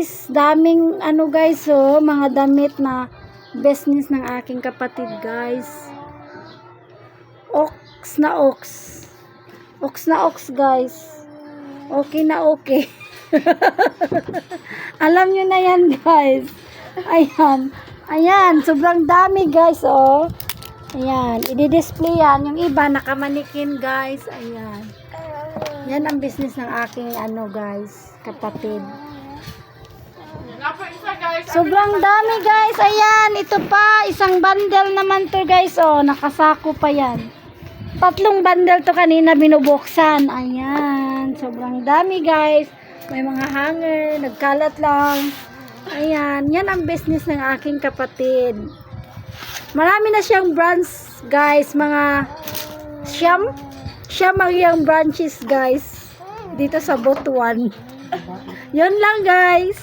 guys, daming ano guys, oh, mga damit na business ng aking kapatid guys. Ox na ox. Ox na ox guys. Okay na okay. Alam nyo na yan guys. Ayan. Ayan, sobrang dami guys, oh. Ayan, i-display yan. Yung iba nakamanikin guys. Ayan. Yan ang business ng aking ano guys, kapatid. Sobrang dami guys. Ayan, ito pa, isang bundle naman to guys, oh. Nakasako pa yan. 3 bundle to kanina binubuksan. Ayan, sobrang dami guys. May mga hanger, nagkalat lang. Ayan, yan ang business ng aking kapatid. Marami na siyang branch guys, mga siyam ang branches guys dito sa Butuan. Yun lang guys.